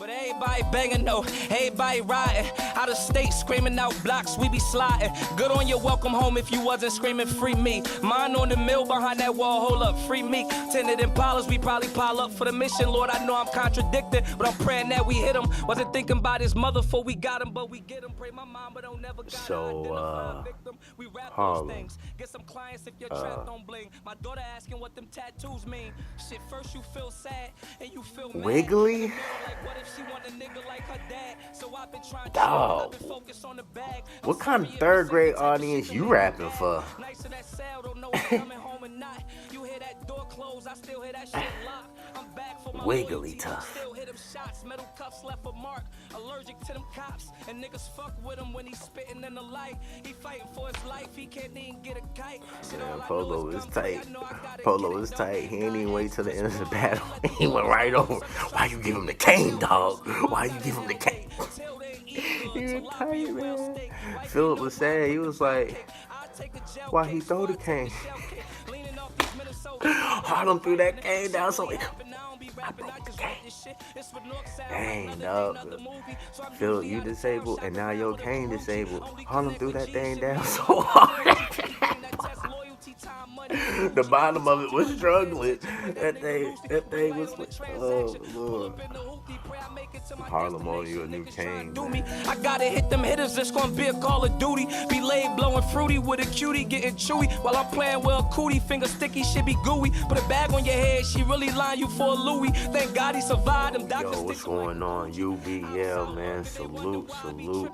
But everybody banging, no, everybody riding. Out of state, screaming out blocks, we be sliding. Good on your welcome home if you wasn't screaming free me. Mine on the mill behind that wall, hold up, free me. Tinted Impalas, we probably pile up for the mission. Lord, I know I'm contradicting, but I'm praying that we hit him. Wasn't thinking about his mother before we got him, but we get him. Pray my mom, but don't never got identify a victim. We rap those things. Get some clients if your trap don't bling. My daughter asking what them tattoos mean. Shit, first you feel sad and you feel mad. Wiggly? Like, what if she want a nigga like her dad? So I've been trying to focus on the bag. What kind of third grade audience you rapping for? Nice to that cell, don't know if I'm coming home or not. You hear that door close, I still hear that shit lock. I'm back for my Wiggly tough. Still hit them shots, metal cuffs left a mark. Allergic to them cops, and niggas fuck with him when he's spitting in the light. He fighting for his life, he can't even get a kite. Man, Polo is tight. Polo is tight. He ain't even wait till the end of the battle. He went right over. Why you give him the cane, dog? Why you give him the cane? He was tight, man. Philip was saying, he was like, why he throw the cane? Harlem threw that cane down, so I broke the cane. Dang, dog. Phil, you disabled, and now your cane disabled. Harlem threw that thing down so hard. The bottom of it was struggling. That thing was like, oh Lord. Harlem owe you a new cane. I gotta hit them hitters, it's gonna be a Call of Duty. Be laid blowing fruity with a cutie, getting chewy. While I'm playing with a cootie, finger sticky, shit be gooey. Put a bag on your head, she really line you for a Louis. Thank God he survived them doctors. Yo, what's going on? UBL, man. Salute.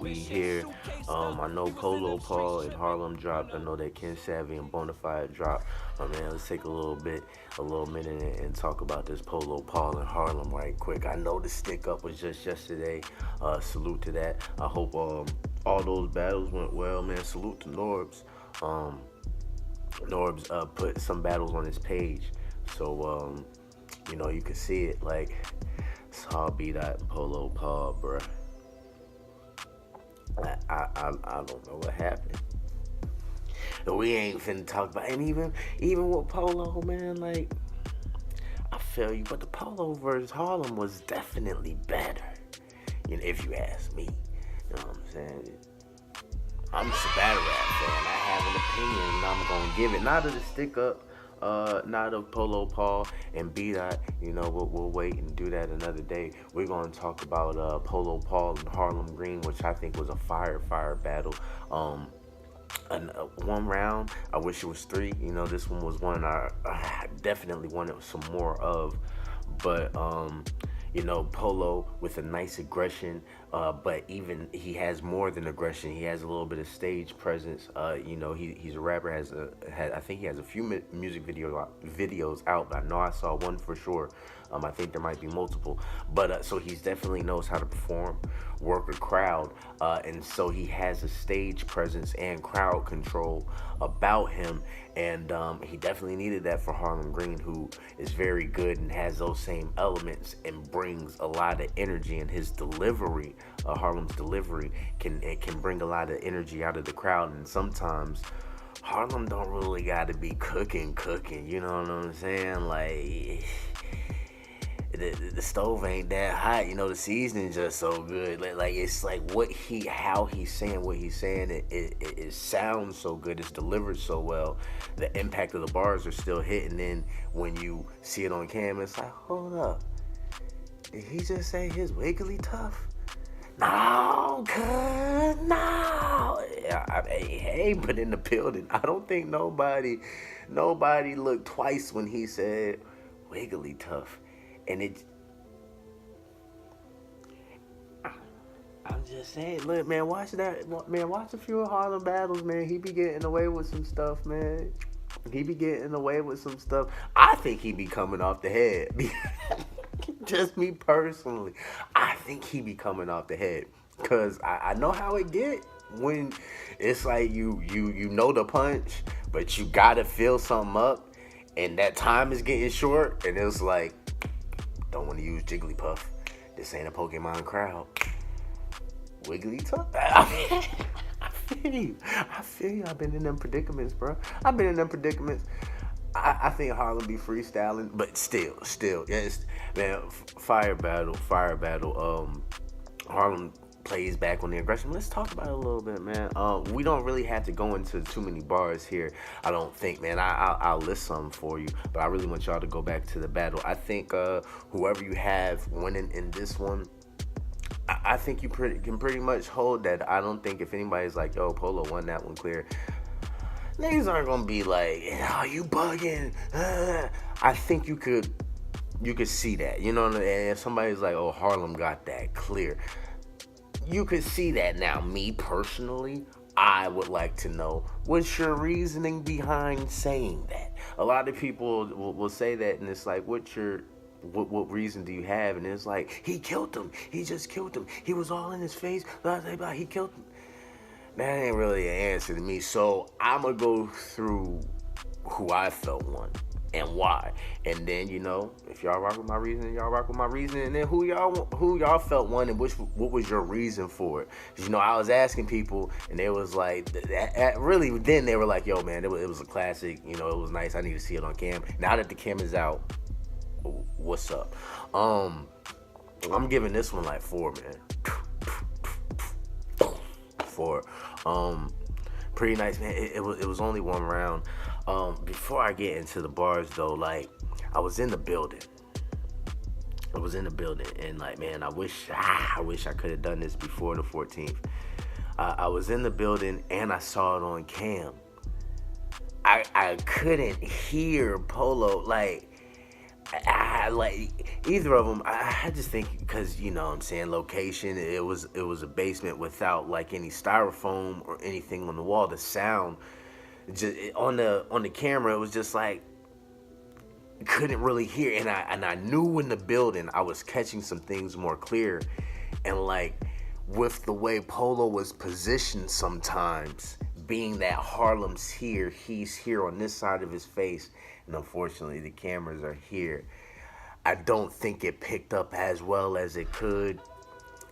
We here. I know Polo Paul and Harlem dropped. I know that Ken Savvy and Bonafide dropped. Man, let's take a little minute and talk about this Polo Paul and Harlem right quick. I know the stick up was just yesterday. Salute to that. I hope all those battles went well, man. Salute to Norbs. Norbs put some battles on his page, so you can see it. Like, Saw B-Dot and Polo Paul, bruh. I don't know what happened. We ain't finna talk about, and even with Polo, man, like, I feel you, but the Polo versus Harlem was definitely better, if you ask me. You know what I'm saying? I'm just a battle rap fan. I have an opinion, and I'm gonna give it. Not of the stick up, not of Polo Paul and B-Dot. We'll wait and do that another day. We're gonna talk about Polo Paul and Harlem Green, which I think was a fire battle. One round, I wish it was three. This one was one I definitely wanted some more of. But Polo with a nice aggression, but even he has more than aggression. He has a little bit of stage presence. He's a rapper. I think he has a few music videos out. But I know I saw one for sure. I think there might be multiple. But so he definitely knows how to perform, work a crowd, and so he has a stage presence and crowd control about him. And he definitely needed that for Harlem Green, who is very good and has those same elements and brings a lot of energy in his delivery. Harlem's delivery can bring a lot of energy out of the crowd, and sometimes Harlem don't really got to be cooking. You know what I'm saying? Like, the stove ain't that hot, the seasoning's just so good. Like it's like how he's saying what he's saying, it sounds so good, it's delivered so well. The impact of the bars are still hitting. Then when you see it on camera, it's like, hold up, did he just say his wiggly tough? No, cuz, no. Hey, but in the building, I don't think nobody looked twice when he said wiggly tough. And I'm just saying, look, man, watch that. Man, watch a few of Harlem battles, man. He be getting away with some stuff, man. I think he be coming off the head. Just me personally. I think he be coming off the head. Because I know how it get when it's like you know the punch, but you got to fill something up. And that time is getting short. And it's like, don't want to use Jigglypuff. This ain't a Pokemon crowd. Wiggly tough. I feel you. I've been in them predicaments, bro. I think Harlem be freestyling, but still, yes, man. Fire battle. Harlem plays back on the aggression. Let's talk about it a little bit, man. We don't really have to go into too many bars here. I don't think, man. I'll list some for you, but I really want y'all to go back to the battle. I think whoever you have winning in this one, I think you can pretty much hold that. I don't think if anybody's like, yo, Polo won that one clear, niggas aren't gonna be like, oh, you bugging. I think you could see that, you know. And if somebody's like, oh, Harlem got that clear, you could see that. Now, me personally, I would like to know what's your reasoning behind saying that. A lot of people will say that, and it's like, what reason do you have? And it's like, he killed him. He just killed him. He was all in his face. Blah, blah, blah. He killed him. That ain't really an answer to me. So I'm going to go through who I felt won and why. And then, you know, if y'all rock with my reason, y'all rock with my reason. And then who y'all felt won and what was your reason for it? 'Cause, you know, I was asking people and they was like, really, then they were like, yo, man, it was a classic. You know, it was nice. I need to see it on cam. Now that the camera's out, what's up? I'm giving this one like 4, man. 4. Pretty nice, man. It was only one round. Before I get into the bars though, like, I was in the building. And like, man, I wish I could have done this before the 14th. I was in the building and I saw it on cam. I couldn't hear Polo, like, either of them. I just think because, you know what I'm saying, location, it was a basement without like any styrofoam or anything on the wall. The sound just on the camera, it was just like couldn't really hear. And I knew in the building I was catching some things more clear. And like with the way Polo was positioned sometimes, being that Harlem's here, he's here on this side of his face, and unfortunately the cameras are here. I don't think it picked up as well as it could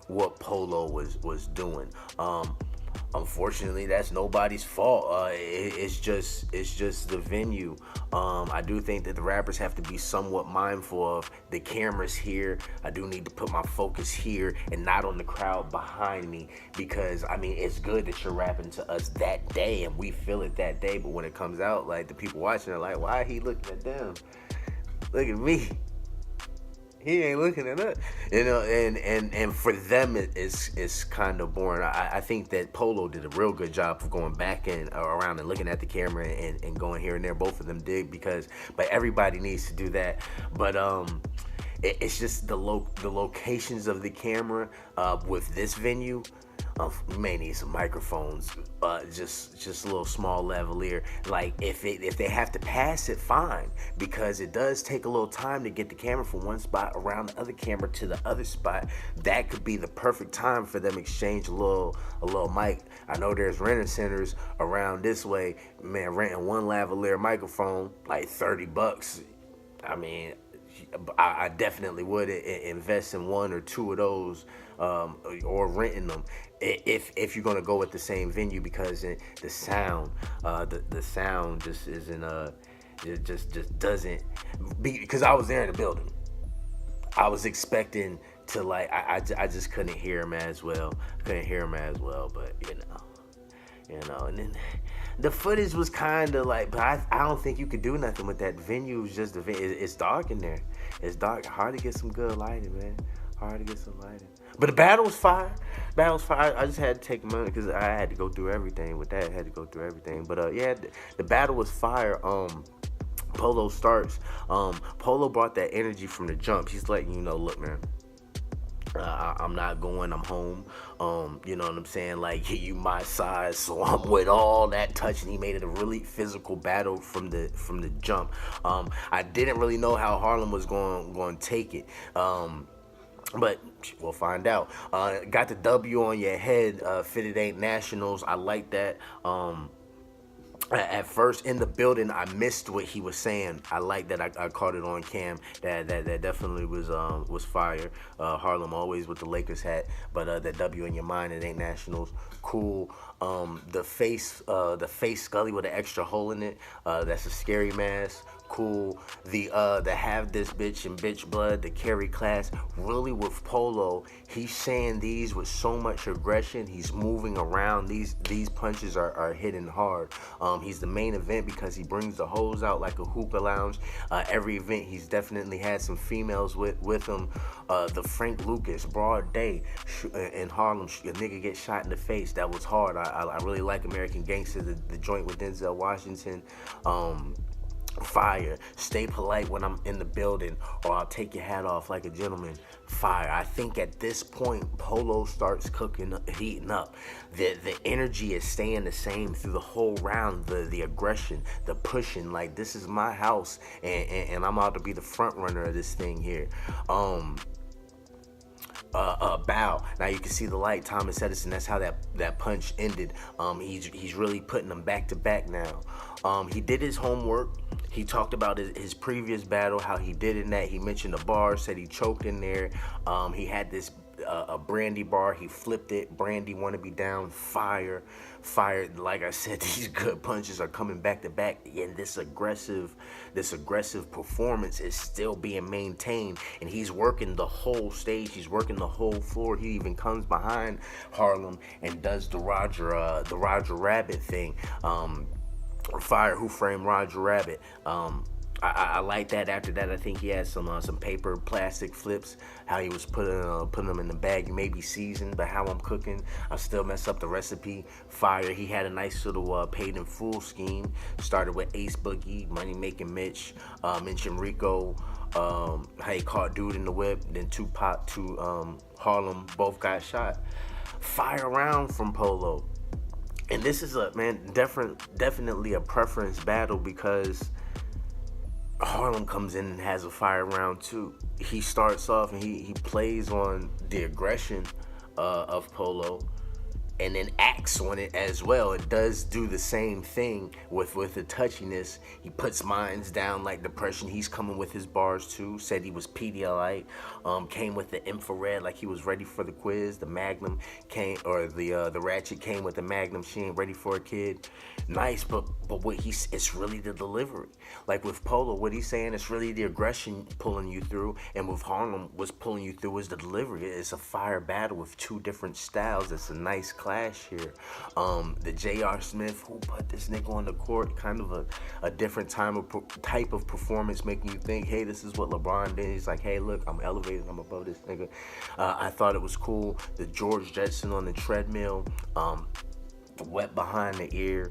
what Polo was doing. Unfortunately, that's nobody's fault. It's just the venue. I do think that the rappers have to be somewhat mindful of the cameras here. I do need to put my focus here and not on the crowd behind me, because I mean, it's good that you're rapping to us that day and we feel it that day, but when it comes out, like, the people watching are like, why he looking at them? Look at me. He ain't looking at us, you know, and for them it's kind of boring. I think that Polo did a real good job of going back and around and looking at the camera and going here and there. Both of them did, but everybody needs to do that. But it's just the locations of the camera with this venue. You may need some microphones, just a little small lavalier. Like, if they have to pass it, fine, because it does take a little time to get the camera from one spot around the other camera to the other spot. That could be the perfect time for them to exchange a little mic. I know there's renting centers around this way, man. Renting one lavalier microphone like $30. I mean, I definitely would invest in 1 or 2 of those, or renting them if you're gonna go with the same venue, because the sound, the sound just isn't it just doesn't. Because I was there in the building, I was expecting to, like, I just couldn't hear him as well. But you know, and then the footage was kind of like, but I don't think you could do nothing with that venue. It's just it's dark in there. It's dark. Hard to get some good lighting, man. Hard to get some lighting. But the battle was fire. I just had to take a minute because I had to go through everything with that. But yeah, the battle was fire. Polo starts. Polo brought that energy from the jump. He's letting you know, look, man, I'm not going, I'm home. You know what I'm saying? Like, you my size, so I'm with all that touching. He made it a really physical battle from the jump. I didn't really know how Harlem was going to take it. But we'll find out. Got the W on your head. Fitted Ain't Nationals. I like that. At first in the building, I missed what he was saying. I like that I caught it on cam. That definitely was fire. Harlem always with the Lakers hat, but that W in your mind, it ain't nationals. Cool. The face Scully with an extra hole in it. That's a scary mask. Cool. The have this bitch and bitch blood, the carry class. Really with Polo, he's saying these with so much aggression. He's moving around. These punches are hitting hard. He's the main event because he brings the hoes out like a hookah lounge. Every event he's definitely had some females with him. The Frank Lucas broad day in Harlem, a nigga get shot in the face. That was hard. I really like American Gangster, the joint with Denzel Washington. Fire. Stay polite when I'm in the building, or I'll take your hat off like a gentleman. Fire. I think at this point, Polo starts heating up. The energy is staying the same through the whole round. The aggression, the pushing. Like, this is my house, and I'm out to be the front runner of this thing here. Bow. Now you can see the light, Thomas Edison. That's how that punch ended. He's really putting them back to back now. He did his homework. He talked about his previous battle, how he did in that. He mentioned the bar, said he choked in there. He had this a Brandy bar. He flipped it. Brandy want to be down. Fire. Like I said, these good punches are coming back to back, and this aggressive performance is still being maintained. And he's working the whole stage. He's working the whole floor. He even comes behind Harlem and does the Roger Rabbit thing. Fire. Who Framed Roger Rabbit? I like that. After that, I think he had some paper plastic flips. How he was putting them in the bag. You may be seasoned, but how I'm cooking, I still mess up the recipe. Fire. He had a nice little paid in full scheme. Started with Ace Boogie, Money Making Mitch, mentioned Rico. How he caught dude in the whip. Then Tupac to Harlem. Both got shot. Fire round from Polo. And this is definitely a preference battle because Harlem comes in and has a fire round too. He starts off and he plays on the aggression of Polo, and then acts on it as well. It does do the same thing with the touchiness. He puts mines down like depression. He's coming with his bars too. Said he was Pedialyte. Came with the infrared like he was ready for the quiz. The Magnum came, or the Ratchet came with the Magnum. She ain't ready for a kid. Nice, but what it's really the delivery. Like with Polo, what he's saying, it's really the aggression pulling you through, and with Harlem, what's pulling you through is the delivery. It's a fire battle with two different styles. It's a nice clash here. The J.R. Smith, who put this nigga on the court, kind of a different type of performance, making you think, hey, this is what LeBron did. He's like, hey, look, I'm elevated, I'm above this nigga. I thought it was cool. The George Jetson on the treadmill, the wet behind the ear,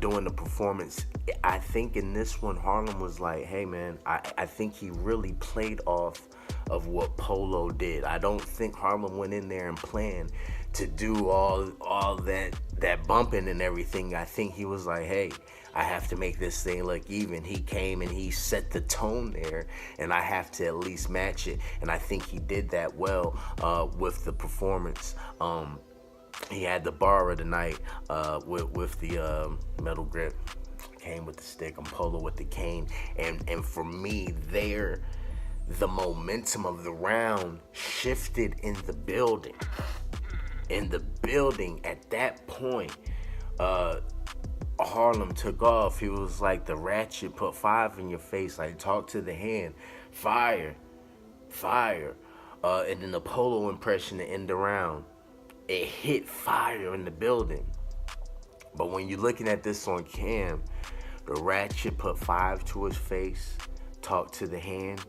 doing the performance. I think in this one, Harlem was like, hey man, I think he really played off of what Polo did. I don't think Harlem went in there and planned to do all that bumping and everything. I think he was like, hey, I have to make this thing look even. He came and he set the tone there, and I have to at least match it. And I think he did that well with the performance. He had the bar of the night with the metal grip. Came with the stick, and Polo with the cane. And for me, there, the momentum of the round shifted in the building. At that point, Harlem took off. He was like the Ratchet, put 5 in your face, like talk to the hand. Fire. And then the Polo impression to end the round. It hit fire in the building. But when you're looking at this on cam, the Ratchet put 5 to his face, talk to the hand.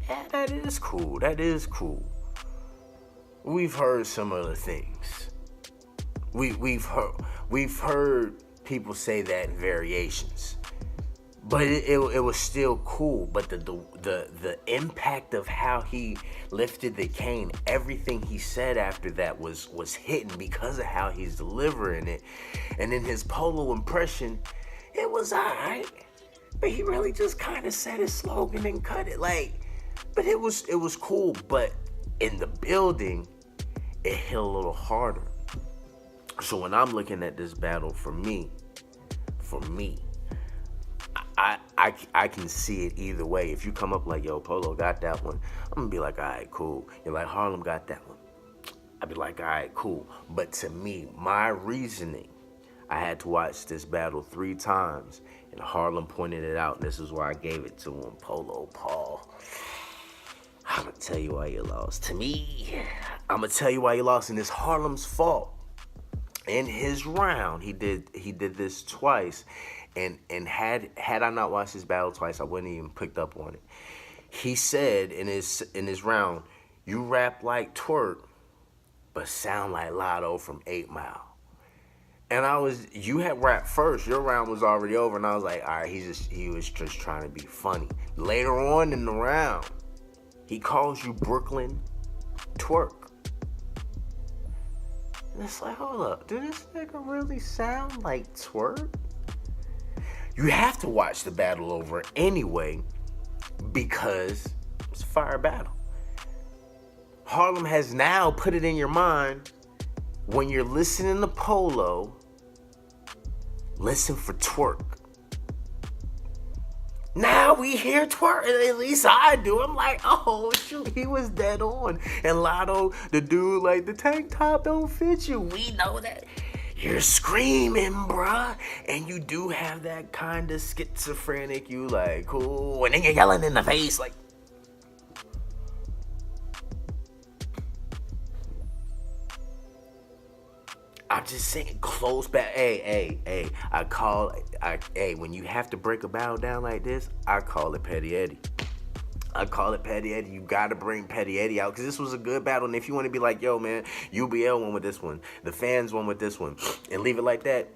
Yeah, that is cool. We've heard some other things. We've heard people say that in variations, but it was still cool. But the impact of how he lifted the cane, everything he said after that was hitting because of how he's delivering it. And in his Polo impression, it was alright, but he really just kind of said his slogan and cut it. But it was cool. But in the building, it hit a little harder. So when I'm looking at this battle, for me, for me, I can see it either way. If you come up like, yo, Polo got that one, I'm gonna be like, all right, cool. You're like, Harlem got that one. I'd be like, all right, cool. But to me, my reasoning, I had to watch this battle 3 times, and Harlem pointed it out, and this is why I gave it to him. Polo, Paul, I'm gonna tell you why you lost. To me, I'm gonna tell you why you lost, and it's Harlem's fault. In his round, he did this twice, and had I not watched this battle twice, I wouldn't even picked up on it. He said in his round, you rap like Twerk, but sound like Lotto from 8 Mile. And you had rapped first, your round was already over, and I was like, all right, he was just trying to be funny. Later on in the round, he calls you Brooklyn Twerk. And it's like, hold up, do this nigga really sound like Twerk? You have to watch the battle over anyway because it's a fire battle. Harlem has now put it in your mind, when you're listening to Polo, listen for Twerk. Now we hear Twerk, at least I do. I'm like, oh shoot, he was dead on. And Lotto, the dude, like, the tank top don't fit you. We know that. You're screaming, bruh. And you do have that kind of schizophrenic, you like, cool. And then you're yelling in the face, like. I'm just saying, close back. Hey, when you have to break a battle down like this, I call it Petty Eddie. You gotta bring Petty Eddie out, because this was a good battle. And if you want to be like, yo, man, UBL won with this one, the fans won with this one, and leave it like that,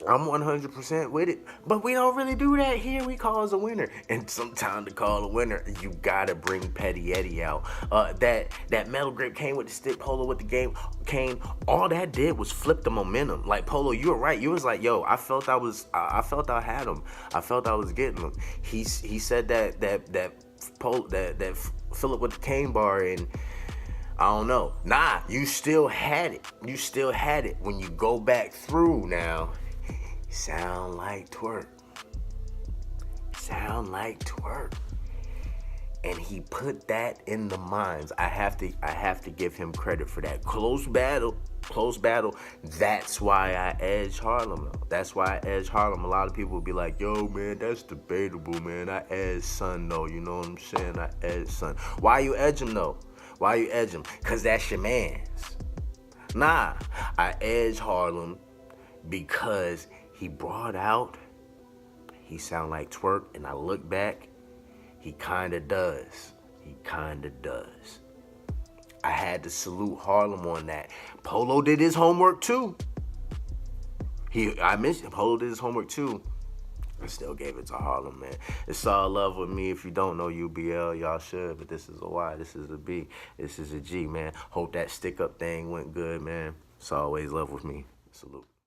I'm 100% with it. But we don't really do that here. We call us a winner. And sometimes to call a winner, you gotta bring Petty Eddie out. That metal grip came with the stick, Polo with the game cane. All that did was flip the momentum. Like, Polo, you were right. You was like, yo, I felt I had him. I felt I was getting him. He said that Philip with the cane bar, and I don't know. Nah, you still had it. When you go back through now, sound like Twerk. And he put that in the minds. I have to give him credit for that. Close battle. That's why I edge Harlem, though. A lot of people will be like, yo, man, that's debatable, man. I edge Son, though. You know what I'm saying? I edge Son. Why you edge him, though? Because that's your mans. Nah, I edge Harlem because he brought out, he sound like Twerk, and I look back, he kinda does. I had to salute Harlem on that. Polo did his homework too. I mentioned Polo did his homework too. I still gave it to Harlem, man. It's all love with me. If you don't know UBL, y'all should, but this is a Y, this is a B, this is a G, man. Hope that stick up thing went good, man. It's always love with me. Salute.